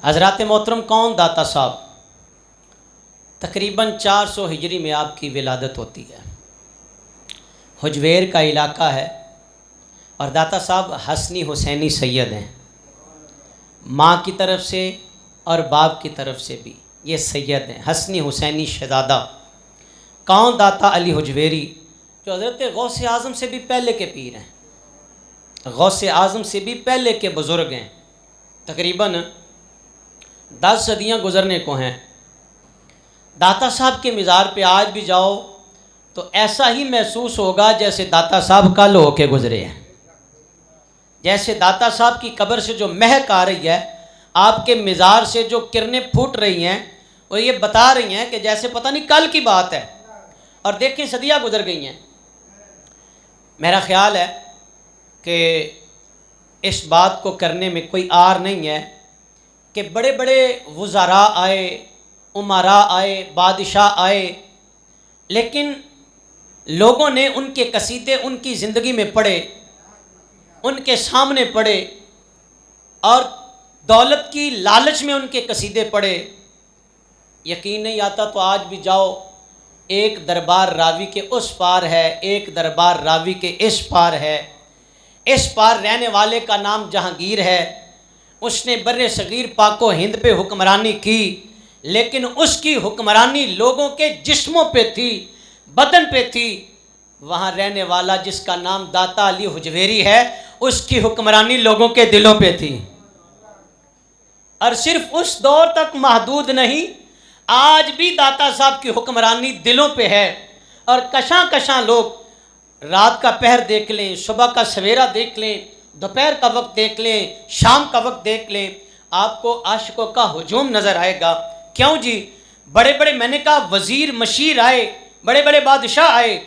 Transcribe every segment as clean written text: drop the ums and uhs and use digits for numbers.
حضرات محترم، کون داتا صاحب؟ تقریباً 400 ہجری میں آپ کی ولادت ہوتی ہے۔ حجویر کا علاقہ ہے اور داتا صاحب حسنی حسینی سید ہیں، ماں کی طرف سے اور باپ کی طرف سے بھی یہ سید ہیں، حسنی حسینی شہزادہ۔ کون داتا علی حجویری، جو حضرت غوث اعظم سے بھی پہلے کے پیر ہیں، غوث اعظم سے بھی پہلے کے بزرگ ہیں، تقریباً 10 صدیاں گزرنے کو ہیں۔ داتا صاحب کے مزار پہ آج بھی جاؤ تو ایسا ہی محسوس ہوگا جیسے داتا صاحب کل ہو کے گزرے ہیں، جیسے داتا صاحب کی قبر سے جو مہک آ رہی ہے، آپ کے مزار سے جو کرنیں پھوٹ رہی ہیں، وہ یہ بتا رہی ہیں کہ جیسے پتہ نہیں کل کی بات ہے، اور دیکھیں صدیاں گزر گئی ہیں۔ میرا خیال ہے کہ اس بات کو کرنے میں کوئی عار نہیں ہے کہ بڑے بڑے وزراء آئے، امراء آئے، بادشاہ آئے، لیکن لوگوں نے ان کے قصیدے ان کی زندگی میں پڑھے، ان کے سامنے پڑھے، اور دولت کی لالچ میں ان کے قصیدے پڑھے۔ یقین نہیں آتا تو آج بھی جاؤ، ایک دربار راوی کے اس پار ہے، ایک دربار راوی کے اس پار ہے۔ اس پار رہنے والے کا نام جہانگیر ہے، اس نے بر صغیر پاک و ہند پہ حکمرانی کی، لیکن اس کی حکمرانی لوگوں کے جسموں پہ تھی، بدن پہ تھی۔ وہاں رہنے والا جس کا نام داتا علی حجویری ہے، اس کی حکمرانی لوگوں کے دلوں پہ تھی، اور صرف اس دور تک محدود نہیں، آج بھی داتا صاحب کی حکمرانی دلوں پہ ہے۔ اور کشاں کشاں لوگ رات کا پہر دیکھ لیں، صبح کا سویرا دیکھ لیں، دوپہر کا وقت دیکھ لیں، شام کا وقت دیکھ لیں، آپ کو عاشقوں کا ہجوم نظر آئے گا۔ کیوں جی؟ بڑے بڑے، میں نے کہا وزیر مشیر آئے، بڑے بڑے بادشاہ آئے،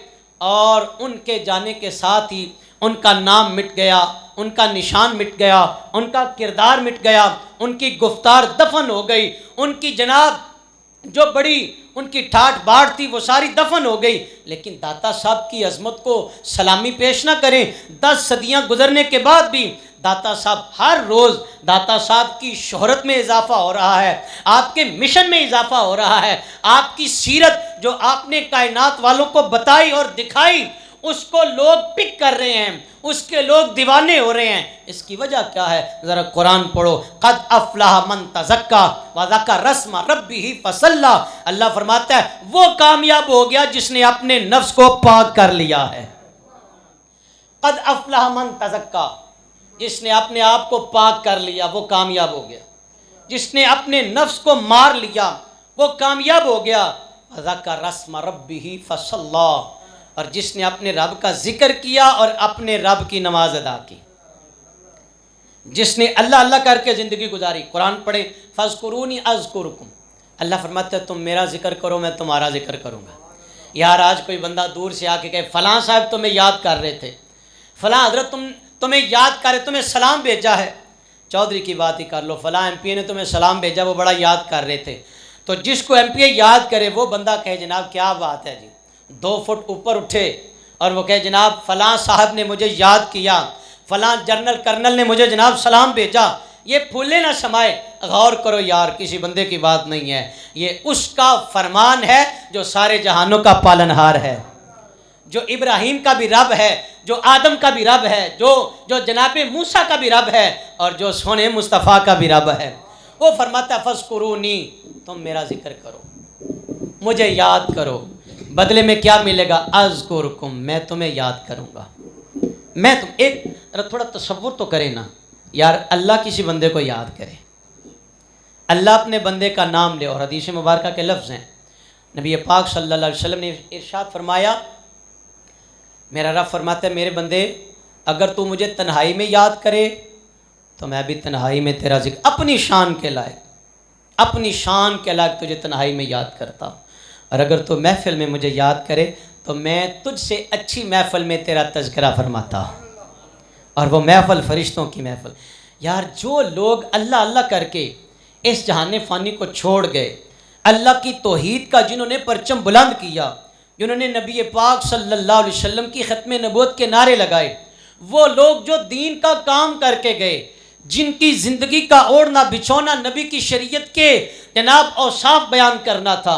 اور ان کے جانے کے ساتھ ہی ان کا نام مٹ گیا، ان کا نشان مٹ گیا، ان کا کردار مٹ گیا، ان کی گفتار دفن ہو گئی، ان کی جناب جو بڑی ان کی ٹھاٹ باٹ تھی وہ ساری دفن ہو گئی۔ لیکن داتا صاحب کی عظمت کو سلامی پیش نہ کریں۔ 10 صدیاں گزرنے کے بعد بھی داتا صاحب ہر روز، داتا صاحب کی شہرت میں اضافہ ہو رہا ہے، آپ کے مشن میں اضافہ ہو رہا ہے۔ آپ کی سیرت جو آپ نے کائنات والوں کو بتائی اور دکھائی، اس کو لوگ پک کر رہے ہیں، اس کے لوگ دیوانے ہو رہے ہیں۔ اس کی وجہ کیا ہے؟ ذرا قرآن پڑھو۔ قد افلح من تزکا وذکر اسم ربہ فصلی۔ اللہ فرماتا ہے وہ کامیاب ہو گیا جس نے اپنے نفس کو پاک کر لیا ہے۔ قد افلح من تزکا، جس نے اپنے آپ کو پاک کر لیا وہ کامیاب ہو گیا۔ جس نے اپنے نفس کو مار لیا وہ کامیاب ہو گیا۔ وذکر اسم ربہ فصلی، اور جس نے اپنے رب کا ذکر کیا اور اپنے رب کی نماز ادا کی، جس نے اللہ اللہ کر کے زندگی گزاری۔ قرآن پڑھے، فاذکرونی اذکرکم، اللہ فرماتا ہے تم میرا ذکر کرو میں تمہارا ذکر کروں گا۔ یار آج کوئی بندہ دور سے آ کے کہے فلاں صاحب تمہیں یاد کر رہے تھے، فلاں حضرت تمہیں یاد کر رہے، تمہیں سلام بھیجا ہے۔ چودھری کی بات ہی کر لو، فلاں ایم پی اے نے تمہیں سلام بھیجا، وہ بڑا یاد کر رہے تھے۔ تو جس کو ایم پی اے یاد کرے وہ بندہ کہے جناب کیا بات ہے جی، 2 فٹ اوپر اٹھے اور وہ کہے جناب فلاں صاحب نے مجھے یاد کیا، فلاں جنرل کرنل نے مجھے جناب سلام بھیجا، یہ پھولے نہ سمائے۔ غور کرو یار، کسی بندے کی بات نہیں ہے، یہ اس کا فرمان ہے جو سارے جہانوں کا پالنہار ہے، جو ابراہیم کا بھی رب ہے، جو آدم کا بھی رب ہے، جو جناب موسیٰ کا بھی رب ہے، اور جو سونے مصطفیٰ کا بھی رب ہے۔ وہ فرماتا ہے فاذکرونی، تم میرا ذکر کرو، مجھے یاد کرو، بدلے میں کیا ملے گا؟ اذکرکم، میں تمہیں یاد کروں گا۔ میں تم ایک تھوڑا تصور تو کرے نا یار، اللہ کسی بندے کو یاد کرے، اللہ اپنے بندے کا نام لے، اور حدیث مبارکہ کے لفظ ہیں، نبی پاک صلی اللہ علیہ وسلم نے ارشاد فرمایا، میرا رب فرماتا ہے میرے بندے اگر تو مجھے تنہائی میں یاد کرے تو میں بھی تنہائی میں تیرا ذکر اپنی شان کے لائق، اپنی شان کے لائق تجھے تنہائی میں یاد کرتا ہوں، اور اگر تو محفل میں مجھے یاد کرے تو میں تجھ سے اچھی محفل میں تیرا تذکرہ فرماتا ہوں، اور وہ محفل فرشتوں کی محفل۔ یار جو لوگ اللہ اللہ کر کے اس جہان فانی کو چھوڑ گئے، اللہ کی توحید کا جنہوں نے پرچم بلند کیا، جنہوں نے نبی پاک صلی اللہ علیہ وسلم کی ختم نبوت کے نعرے لگائے، وہ لوگ جو دین کا کام کر کے گئے، جن کی زندگی کا اوڑھنا بچھونا نبی کی شریعت کے جناب اوصاف بیان کرنا تھا،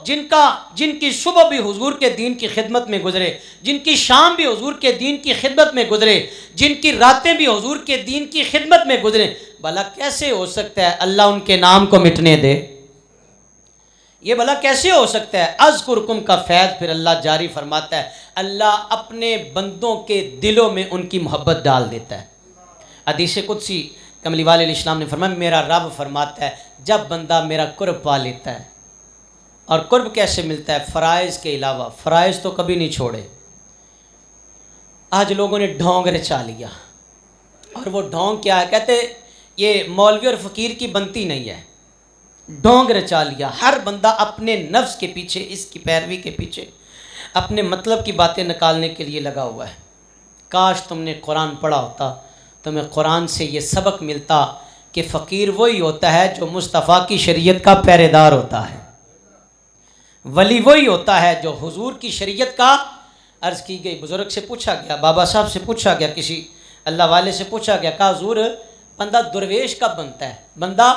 جن کی صبح بھی حضور کے دین کی خدمت میں گزرے، جن کی شام بھی حضور کے دین کی خدمت میں گزرے، جن کی راتیں بھی حضور کے دین کی خدمت میں گزرے، بھلا کیسے ہو سکتا ہے اللہ ان کے نام کو مٹنے دے؟ یہ بھلا کیسے ہو سکتا ہے؟ اذکرکم کا فیض پھر اللہ جاری فرماتا ہے، اللہ اپنے بندوں کے دلوں میں ان کی محبت ڈال دیتا ہے۔ حدیث قدسی کملی والے علیہ السلام نے فرمایا، میرا رب فرماتا ہے جب بندہ میرا قرب پا لیتا ہے، اور قرب کیسے ملتا ہے؟ فرائض کے علاوہ، فرائض تو کبھی نہیں چھوڑے۔ آج لوگوں نے ڈھونگ رچا لیا، اور وہ ڈھونگ کیا ہے؟ کہتے یہ مولوی اور فقیر کی بنتی نہیں ہے، ڈھونگ رچا لیا۔ ہر بندہ اپنے نفس کے پیچھے، اس کی پیروی کے پیچھے، اپنے مطلب کی باتیں نکالنے کے لیے لگا ہوا ہے۔ کاش تم نے قرآن پڑھا ہوتا، تمہیں قرآن سے یہ سبق ملتا کہ فقیر وہی ہوتا ہے جو مصطفیٰ کی شریعت کا پہرے دار ہوتا ہے، ولی وہی ہوتا ہے جو حضور کی شریعت کا، عرض کی گئی بزرگ سے پوچھا گیا، بابا صاحب سے پوچھا گیا، کسی اللہ والے سے پوچھا گیا، کہا حضور بندہ درویش کب بنتا ہے؟ بندہ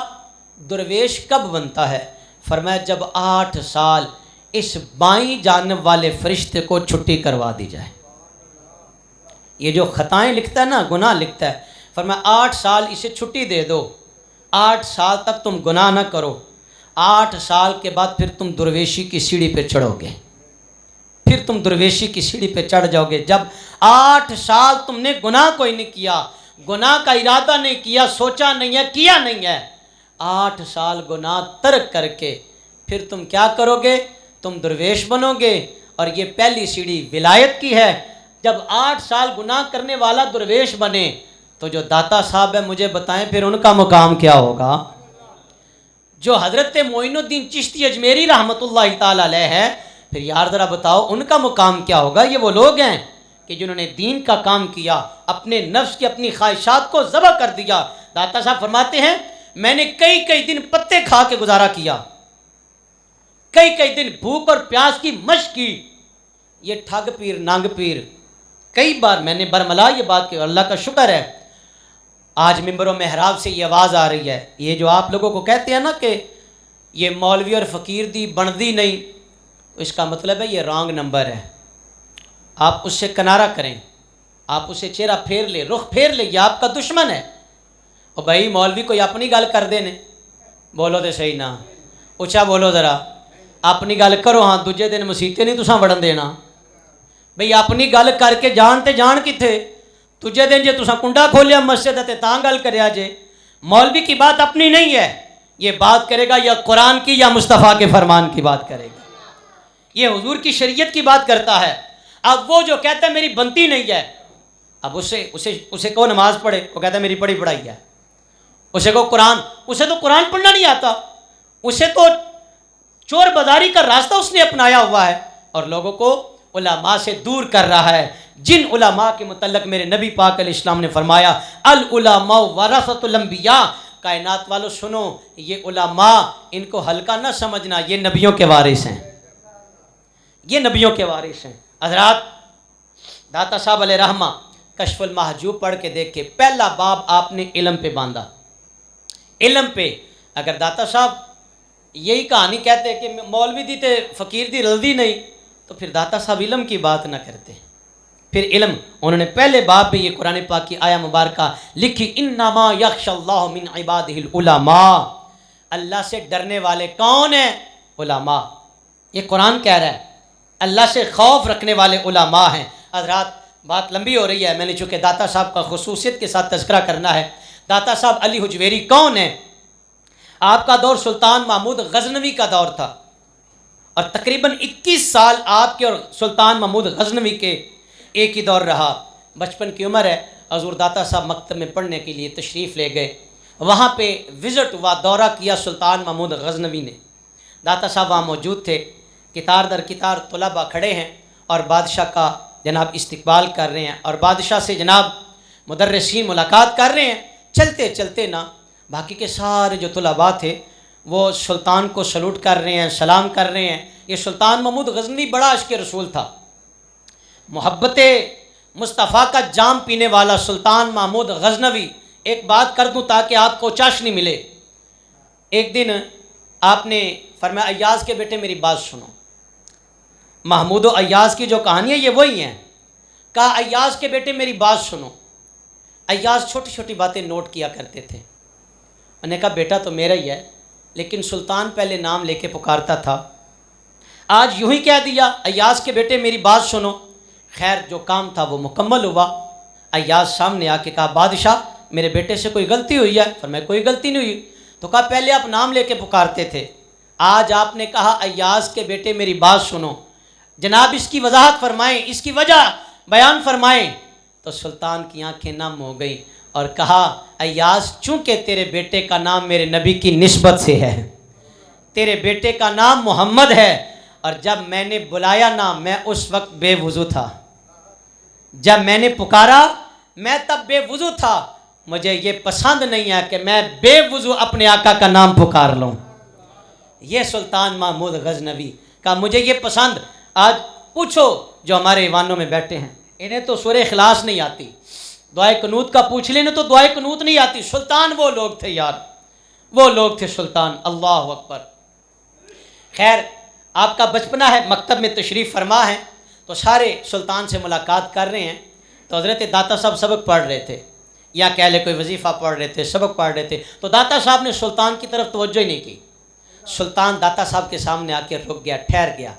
درویش کب بنتا ہے؟ فرمایا جب 8 سال اس بائیں جانب والے فرشتے کو چھٹی کروا دی جائے۔ یہ جو خطائیں لکھتا ہے نا، گناہ لکھتا ہے، فرمایا 8 سال اسے چھٹی دے دو، 8 سال تک تم گناہ نہ کرو، 8 سال کے بعد پھر تم درویشی کی سیڑھی پہ چڑھو گے، پھر تم درویشی کی سیڑھی پہ چڑھ جاؤ گے۔ جب 8 سال تم نے گناہ کوئی نہیں کیا، گناہ کا ارادہ نہیں کیا، سوچا نہیں ہے، کیا نہیں ہے، 8 سال گناہ ترک کر کے پھر تم کیا کرو گے؟ تم درویش بنو گے، اور یہ پہلی سیڑھی ولایت کی ہے۔ جب 8 سال گناہ کرنے والا درویش بنے تو جو داتا صاحب ہے مجھے بتائیں پھر ان کا مقام کیا ہوگا؟ جو حضرت معین الدین چشتی اجمیری رحمۃ اللہ تعالی علیہ ہے، پھر یار ذرا بتاؤ ان کا مقام کیا ہوگا؟ یہ وہ لوگ ہیں کہ جنہوں نے دین کا کام کیا، اپنے نفس کی اپنی خواہشات کو ذبح کر دیا۔ داتا صاحب فرماتے ہیں میں نے کئی دن پتے کھا کے گزارا کیا، کئی دن بھوک اور پیاس کی مشق کی، یہ ٹھگ پیر ننگ پیر، کئی بار میں نے برملا یہ بات کہ اللہ کا شکر ہے آج ممبر و محراب سے یہ آواز آ رہی ہے۔ یہ جو آپ لوگوں کو کہتے ہیں نا کہ یہ مولوی اور فقیر دی بندی نہیں، اس کا مطلب ہے یہ رانگ نمبر ہے۔ آپ اس سے کنارہ کریں، آپ اسے چہرہ پھیر لے، رخ پھیر لے، یہ آپ کا دشمن ہے۔ اور بھائی مولوی کوئی اپنی گل کر دینے، بولو تو صحیح نا، اچھا بولو ذرا، اپنی گل کرو، ہاں دوجے دن مسیتے نہیں تساں وڑن دینا۔ بھئی اپنی گل کر کے جان تے جان کتھے، تجھے دن جے تساں کنڈا کھولیا مسجد تے تاں گل کریا جے۔ مولوی کی بات اپنی نہیں ہے، یہ بات کرے گا یا قرآن کی یا مصطفیٰ کے فرمان کی بات کرے گا، یہ حضور کی شریعت کی بات کرتا ہے۔ اب وہ جو کہتا ہے میری بنتی نہیں ہے، اب اسے کو نماز پڑھے، وہ کہتا ہے میری پڑھی پڑھائی ہے، اسے کو قرآن، اسے تو قرآن پڑھنا نہیں آتا، اسے تو چور بازاری کا راستہ اس نے اپنایا ہوا ہے، اور لوگوں کو علماء سے دور کر رہا ہے۔ جن علماء کے متعلق میرے نبی پاک علیہ السلام نے فرمایا العلماء ورثۃ الانبیاء، کائنات والو سنو، یہ علماء ان کو ہلکا نہ سمجھنا، یہ نبیوں کے وارث ہیں، یہ نبیوں کے وارث ہیں۔ حضرات داتا صاحب علیہ رحمہ کشف المحجوب پڑھ کے دیکھ کے پہلا باب آپ نے علم پہ باندھا، علم پہ۔ اگر داتا صاحب یہی کہانی کہتے کہ مولوی دی تے فقیر دی رلدی نہیں تو پھر داتا صاحب علم کی بات نہ کرتے۔ پھر علم انہوں نے پہلے باب میں یہ قرآن پاک کی آیا مبارکہ لکھی، انما یخشی اللہ من عبادہ العلماء، اللہ سے ڈرنے والے کون ہیں؟ علماء۔ یہ قرآن کہہ رہا ہے اللہ سے خوف رکھنے والے علماء ہیں۔ حضرات بات لمبی ہو رہی ہے، میں نے چونکہ داتا صاحب کا خصوصیت کے ساتھ تذکرہ کرنا ہے۔ داتا صاحب علی حجویری کون ہیں؟ آپ کا دور سلطان محمود غزنوی کا دور تھا، اور تقریباً 21 سال آپ کے اور سلطان محمود غزنوی کے ایک ہی دور رہا۔ بچپن کی عمر ہے، حضور داتا صاحب مکتب میں پڑھنے کے لیے تشریف لے گئے، وہاں پہ وزٹ ہوا، دورہ کیا سلطان محمود غزنوی نے۔ داتا صاحب وہاں موجود تھے، کتار در کتار طلباء کھڑے ہیں اور بادشاہ کا جناب استقبال کر رہے ہیں، اور بادشاہ سے جناب مدرسین ملاقات کر رہے ہیں۔ چلتے چلتے نا باقی کے سارے جو طلباء تھے وہ سلطان کو سلوٹ کر رہے ہیں، سلام کر رہے ہیں۔ یہ سلطان محمود غزنوی بڑا عاشق رسول تھا، محبت مصطفیٰ کا جام پینے والا سلطان محمود غزنوی ایک بات کر دوں تاکہ آپ کو چاشنی ملے. ایک دن آپ نے فرمایا ایاز کے بیٹے میری بات سنو. محمود و ایاز کی جو کہانی ہے یہ وہی ہیں. کہا ایاز کے بیٹے میری بات سنو. ایاز چھوٹی چھوٹی باتیں نوٹ کیا کرتے تھے. میں نے کہا بیٹا تو میرا ہی ہے لیکن سلطان پہلے نام لے کے پکارتا تھا, آج یوں ہی کہہ دیا ایاز کے بیٹے میری بات سنو. خیر جو کام تھا وہ مکمل ہوا. ایاز سامنے آ کے کہا بادشاہ میرے بیٹے سے کوئی غلطی ہوئی ہے؟ فرمایا کوئی غلطی نہیں ہوئی. تو کہا پہلے آپ نام لے کے پکارتے تھے, آج آپ نے کہا ایاز کے بیٹے میری بات سنو, جناب اس کی وضاحت فرمائیں, اس کی وجہ بیان فرمائیں. تو سلطان کی آنکھیں نم ہو گئی اور کہا ایاز چونکہ تیرے بیٹے کا نام میرے نبی کی نسبت سے ہے, تیرے بیٹے کا نام محمد ہے, اور جب میں نے بلایا نا میں اس وقت بے وضو تھا, جب میں نے پکارا میں تب بے وضو تھا, مجھے یہ پسند نہیں ہے کہ میں بے وضو اپنے آقا کا نام پکار لوں. یہ سلطان محمود غزنوی کا مجھے یہ پسند. آج پوچھو جو ہمارے ایوانوں میں بیٹھے ہیں انہیں تو سورہ اخلاص نہیں آتی, دعائے قنوت کا پوچھ لینے تو دعائے قنوت نہیں آتی. سلطان وہ لوگ تھے یار, وہ لوگ تھے سلطان. اللہ اکبر. خیر آپ کا بچپنا ہے, مکتب میں تشریف فرما ہے تو سارے سلطان سے ملاقات کر رہے ہیں. تو حضرت داتا صاحب سبق پڑھ رہے تھے یا کہہ لے کوئی وظیفہ پڑھ رہے تھے, سبق پڑھ رہے تھے. تو داتا صاحب نے سلطان کی طرف توجہ ہی نہیں کی. سلطان داتا صاحب کے سامنے آ کے رک گیا, ٹھہر گیا,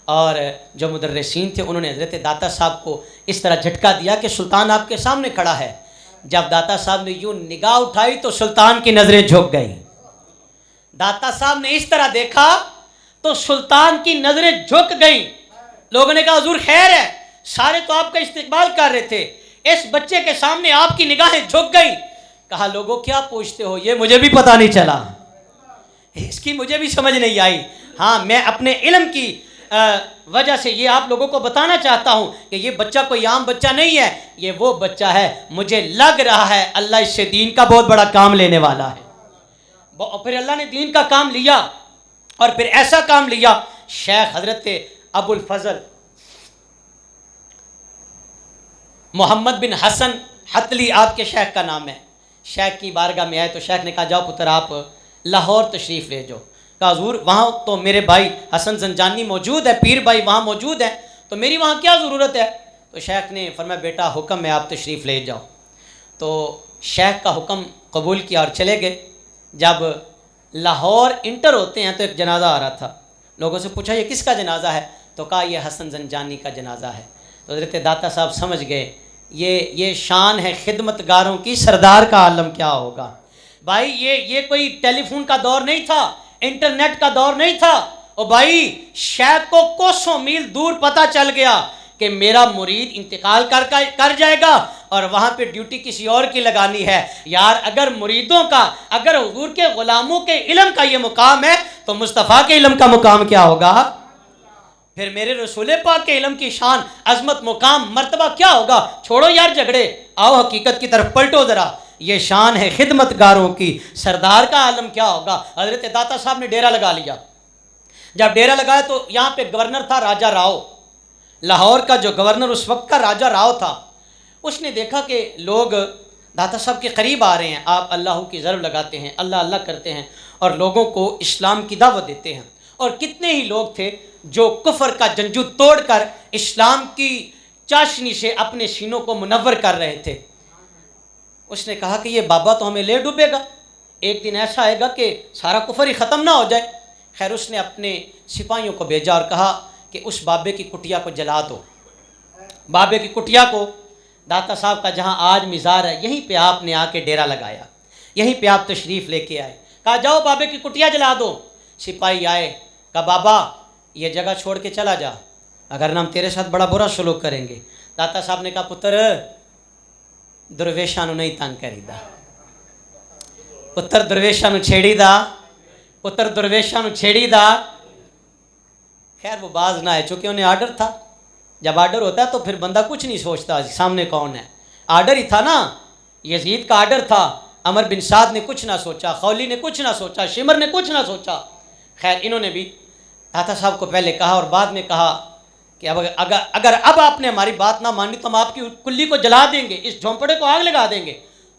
اور جو مدرسین تھے انہوں نے حضرت داتا صاحب کو اس طرح جھٹکا دیا کہ سلطان آپ کے سامنے کھڑا ہے. جب داتا صاحب نے یوں نگاہ اٹھائی تو سلطان کی نظریں جھک گئیں. داتا صاحب نے اس طرح دیکھا تو سلطان کی نظریں جھک گئیں. لوگوں نے کہا حضور خیر ہے, سارے تو آپ کا استقبال کر رہے تھے, اس بچے کے سامنے آپ کی نگاہیں جھک گئیں. کہا لوگوں کیا پوچھتے ہو, یہ مجھے بھی پتہ نہیں چلا, اس کی مجھے بھی سمجھ نہیں آئی. ہاں میں اپنے علم کی وجہ سے یہ آپ لوگوں کو بتانا چاہتا ہوں کہ یہ بچہ کوئی عام بچہ نہیں ہے, یہ وہ بچہ ہے مجھے لگ رہا ہے اللہ اس سے دین کا بہت بڑا کام لینے والا ہے. پھر اللہ نے دین کا کام لیا اور پھر ایسا کام لیا. شیخ حضرت ابو الفضل محمد بن حسن حتلی آپ کے شیخ کا نام ہے. شیخ کی بارگاہ میں آئے تو شیخ نے کہا جاؤ پتر آپ لاہور تشریف لے جاؤ. کہا حضور وہاں تو میرے بھائی حسن زنجانی موجود ہے, پیر بھائی وہاں موجود ہے, تو میری وہاں کیا ضرورت ہے. تو شیخ نے فرمایا بیٹا حکم ہے آپ تشریف لے جاؤ. تو شیخ کا حکم قبول کیا اور چلے گئے. جب لاہور انٹر ہوتے ہیں تو ایک جنازہ آ رہا تھا. لوگوں سے پوچھا یہ کس کا جنازہ ہے, تو کہا یہ حسن زنجانی کا جنازہ ہے. تو حضرت داتا صاحب سمجھ گئے یہ شان ہے خدمت گاروں کی, سردار کا عالم کیا ہوگا. بھائی یہ کوئی ٹیلی فون کا دور نہیں تھا, انٹرنیٹ کا دور نہیں تھا. او بھائی شیخ کو کوسوں میل دور پتہ چل گیا کہ میرا مرید انتقال کر جائے گا اور وہاں پہ ڈیوٹی کسی اور کی لگانی ہے. یار اگر مریدوں کا, اگر حضور کے غلاموں کے علم کا یہ مقام ہے تو مصطفیٰ کے علم کا مقام کیا ہوگا, پھر میرے رسول پاک کے علم کی شان, عظمت, مقام, مرتبہ کیا ہوگا. چھوڑو یار جھگڑے, آؤ حقیقت کی طرف پلٹو ذرا. یہ شان ہے خدمت گاروں کی, سردار کا عالم کیا ہوگا. حضرت داتا صاحب نے ڈیرا لگا لیا. جب ڈیرا لگایا تو یہاں پہ گورنر تھا راجہ راؤ, لاہور کا جو گورنر اس وقت کا راجہ راؤ تھا. اس نے دیکھا کہ لوگ داتا صاحب کے قریب آ رہے ہیں, آپ اللہ کی ضرب لگاتے ہیں, اللہ اللہ کرتے ہیں اور لوگوں کو اسلام کی دعوت دیتے ہیں. اور کتنے ہی لوگ تھے جو کفر کا جنجو توڑ کر اسلام کی چاشنی سے اپنے سینوں کو منور کر رہے تھے. اس نے کہا کہ یہ بابا تو ہمیں لے ڈوبے گا, ایک دن ایسا آئے گا کہ سارا کفر ہی ختم نہ ہو جائے. خیر اس نے اپنے سپاہیوں کو بھیجا اور کہا کہ اس بابے کی کٹیا کو جلا دو. بابے کی کٹیا کو, داتا صاحب کا جہاں آج مزار ہے یہیں پہ آپ نے آ کے ڈیرا لگایا, یہیں پہ آپ تشریف لے کے آئے. کہا جاؤ بابے کی کٹیا جلا دو. سپاہی آئے, کہا بابا یہ جگہ چھوڑ کے چلا جا, اگر ہم تیرے ساتھ بڑا برا سلوک کریں گے. داتا صاحب نے کہا پتر درویشانو نہیں تنگ کری دا, پتر درویشانو چھیڑی دا, پتر درویشانو چھیڑی دا. خیر وہ باز نہ ہے, چونکہ انہیں آرڈر تھا. جب آرڈر ہوتا ہے تو پھر بندہ کچھ نہیں سوچتا سامنے کون ہے, آرڈر ہی تھا نا, یزید کا آرڈر تھا. عمر بن سعد نے کچھ نہ سوچا, خولی نے کچھ نہ سوچا, شمر نے کچھ نہ سوچا. خیر انہوں نے بھی داتا صاحب کو پہلے کہا اور بعد میں کہا کہ اگر اب آپ نے ہماری بات نہ مانی تو ہم آپ کی کلی کو جلا دیں گے, اس جھونپڑے کو آگ لگا دیں گے.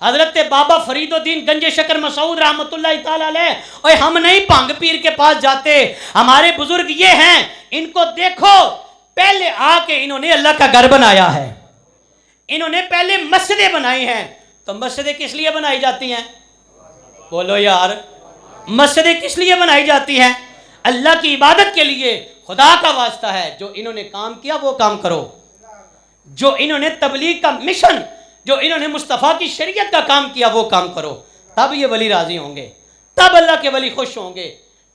حضرت بابا فرید الدین گنج شکر مسعود رحمۃ اللہ تعالی علیہ، اور ہم نہیں بھنگ پیر کے پاس جاتے، ہمارے بزرگ یہ ہیں، ان کو دیکھو پہلے آ کے انہوں نے اللہ کا گھر بنایا ہے، انہوں نے پہلے مسجدیں بنائی ہیں۔ تو مسجدیں کس لیے بنائی جاتی ہیں؟ بولو یار، مسجدیں کس لیے بنائی جاتی ہیں؟ اللہ کی عبادت کے لیے، خدا کا واسطہ ہے۔ جو انہوں نے کام کیا وہ کام کرو، جو انہوں نے تبلیغ کا مشن، جو انہوں نے مصطفیٰ کی شریعت کا کام کیا وہ کام کرو، تب یہ ولی راضی ہوں گے، تب اللہ کے ولی خوش ہوں گے۔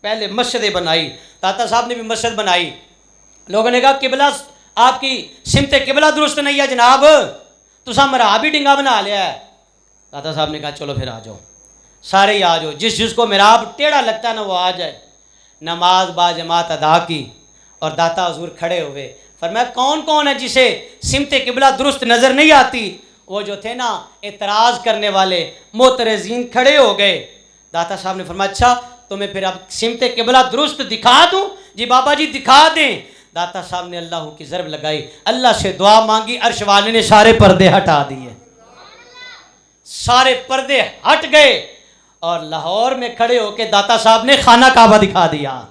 پہلے مسجدیں بنائی، داتا صاحب نے بھی مسجد بنائی، لوگوں نے کہا قبلہ آپ کی سمت قبلہ درست نہیں ہے جناب، تو سا مرا بھی ڈنگا بنا لیا ہے۔ داتا صاحب نے کہا چلو پھر آ جاؤ، سارے ہی آ جاؤ، جس کو مراب ٹیڑھا لگتا ہے نا وہ آ جائے۔ نماز با جماعت ادا کی اور داتا حضور کھڑے ہوئے، فرمایا کون کون ہے جسے سمت قبلہ درست نظر نہیں آتی؟ وہ جو تھے نا اعتراض کرنے والے معترضین کھڑے ہو گئے۔ داتا صاحب نے فرمایا اچھا تمہیں پھر اب سمت قبلہ درست دکھا دوں؟ جی بابا جی دکھا دیں۔ داتا صاحب نے اللہ کی ضرب لگائی، اللہ سے دعا مانگی، عرش والے نے سارے پردے ہٹا دیے، سارے پردے ہٹ گئے، اور لاہور میں کھڑے ہو کے داتا صاحب نے خانہ کعبہ دکھا دیا۔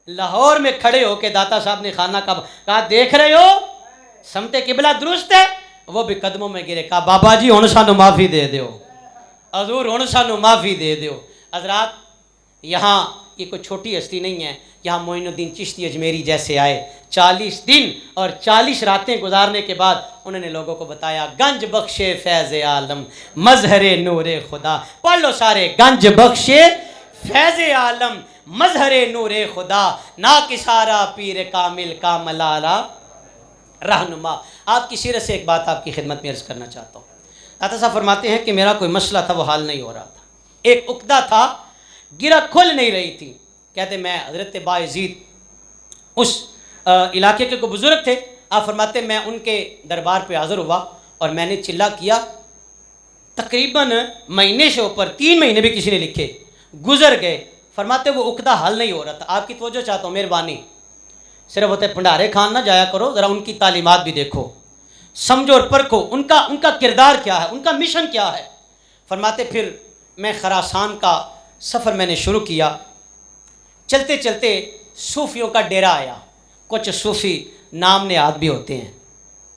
لاہور میں کھڑے ہو کے داتا صاحب نے خانہ کعبہ کہا دیکھ رہے ہو سمت قبلہ درست ہے؟ وہ بھی قدموں میں گرے، کہا بابا جی ہن سانو معافی دے دیو، حضور ہن سانو معافی دے دیو۔ حضرات یہاں یہ کوئی چھوٹی ہستی نہیں ہے، یہاں معین الدین چشتی اجمیری جیسے آئے، 40 دن اور 40 راتیں گزارنے کے بعد انہوں نے لوگوں کو بتایا گنج بخشے فیض عالم مظہر نور خدا، پڑھ لو سارے، گنج بخشے فیض عالم مظہر نور خدا، نا کسارا پیر کامل کا ملالہ رہنما۔ آپ کی سیرت سے ایک بات آپ کی خدمت میں عرض کرنا چاہتا ہوں۔ داتا صاحب فرماتے ہیں کہ میرا کوئی مسئلہ تھا وہ حل نہیں ہو رہا تھا، ایک عقدہ تھا گرہ کھل نہیں رہی تھی۔ کہتے میں حضرت باعزید اس علاقے کے کوئی بزرگ تھے، آپ فرماتے میں ان کے دربار پہ حاضر ہوا اور میں نے چلا کیا، تقریباً مہینے سے اوپر 3 مہینے بھی کسی نے لکھے گزر گئے، فرماتے وہ عقدہ حل نہیں ہو رہا تھا۔ آپ کی توجہ چاہتا ہوں، مہربانی، صرف ہوتے بھنڈارے خان نہ جایا کرو، ذرا ان کی تعلیمات بھی دیکھو، سمجھو اور پرکھو ان کا کردار کیا ہے، ان کا مشن کیا ہے۔ فرماتے پھر میں خراسان کا سفر میں نے شروع کیا، چلتے چلتے صوفیوں کا ڈیرہ آیا، کچھ صوفی نام نہاد بھی ہوتے ہیں،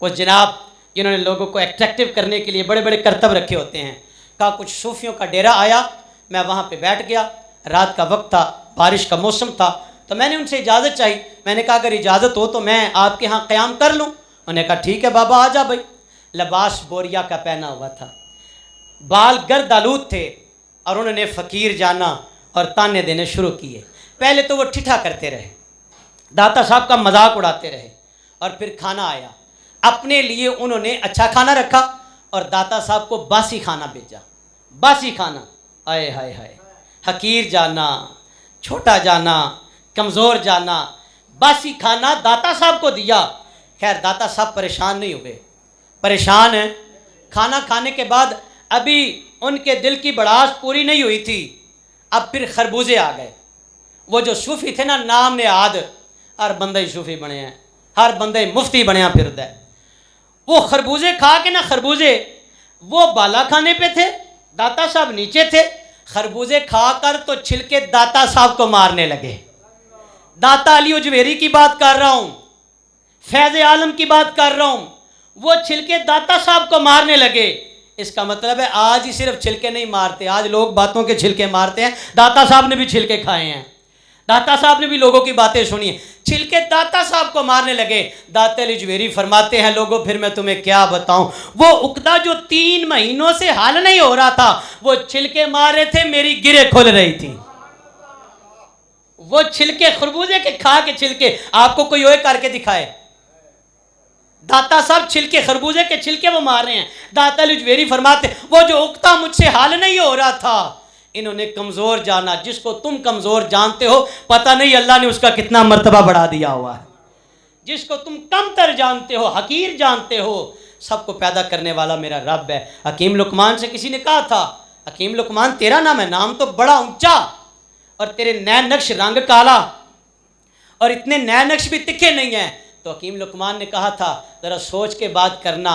کچھ جناب جنہوں نے لوگوں کو ایٹریکٹیو کرنے کے لیے بڑے بڑے کرتب رکھے ہوتے ہیں، کہا کچھ صوفیوں کا ڈیرہ آیا، میں وہاں پہ بیٹھ گیا، رات کا وقت تھا، بارش کا موسم تھا، تو میں نے ان سے اجازت چاہی، میں نے کہا اگر اجازت ہو تو میں آپ کے ہاں قیام کر لوں؟ انہوں نے کہا ٹھیک ہے بابا آ جا بھائی۔ لباس بوریا کا پہنا ہوا تھا، بال گرد آلود تھے، اور انہوں نے فقیر جانا اور تانے دینے شروع کیے۔ پہلے تو وہ ٹھٹھا کرتے رہے، داتا صاحب کا مذاق اڑاتے رہے، اور پھر کھانا آیا، اپنے لیے انہوں نے اچھا کھانا رکھا اور داتا صاحب کو باسی کھانا بھیجا، باسی کھانا، آئے ہائے ہائے، حقیر جانا، چھوٹا جانا، کمزور جانا، باسی کھانا داتا صاحب کو دیا۔ خیر داتا صاحب پریشان نہیں ہوئے، پریشان ہیں، کھانا کھانے کے بعد ابھی ان کے دل کی بڑاس پوری نہیں ہوئی تھی، اب پھر خربوزے آ گئے۔ وہ جو صوفی تھے نا نام نہاد، ہر بندہ ہی صوفی بنے ہیں، ہر بندہ ہی مفتی بنیا پھردا ہے، وہ خربوزے کھا کے نا، خربوزے وہ بالا کھانے پہ تھے، داتا صاحب نیچے تھے، خربوزے کھا کر تو چھلکے داتا صاحب کو مارنے لگے۔ داتا علی اجویری کی بات کر رہا ہوں، فیض عالم کی بات کر رہا ہوں، وہ چھلکے داتا صاحب کو مارنے لگے۔ اس کا مطلب ہے آج ہی صرف چھلکے نہیں مارتے، آج لوگ باتوں کے چھلکے مارتے ہیں، داتا صاحب نے بھی چھلکے کھائے ہیں، داتا صاحب نے بھی لوگوں کی باتیں سنی ہیں، چھلکے داتا صاحب کو مارنے لگے۔ داتا علی اجویری فرماتے ہیں لوگوں پھر میں تمہیں کیا بتاؤں، وہ عقدہ جو 3 مہینوں سے حل نہیں ہو رہا تھا، وہ چھلکے مار رہے تھے، میری گرہ کھل رہی تھی۔ وہ چھلکے خربوزے کے کھا کے چھلکے، آپ کو کوئی ہوئے کر کے دکھائے، داتا صاحب چھلکے خربوزے کے چھلکے وہ مار رہے ہیں۔ داتا علی اجویری فرماتے وہ جو عقدہ مجھ سے حل نہیں ہو رہا تھا، انہوں نے کمزور جانا، جس کو تم کمزور جانتے ہو پتہ نہیں اللہ نے اس کا کتنا مرتبہ بڑھا دیا ہوا ہے، جس کو تم کم تر جانتے ہو، حقیر جانتے ہو، سب کو پیدا کرنے والا میرا رب ہے۔ حکیم لقمان سے کسی نے کہا تھا حکیم لقمان تیرا نام ہے، نام تو بڑا اونچا، اور تیرے نئے نقش رنگ کالا، اور اتنے نئے نقش بھی تکھے نہیں ہیں، تو حکیم لقمان نے کہا تھا ذرا سوچ کے بات کرنا،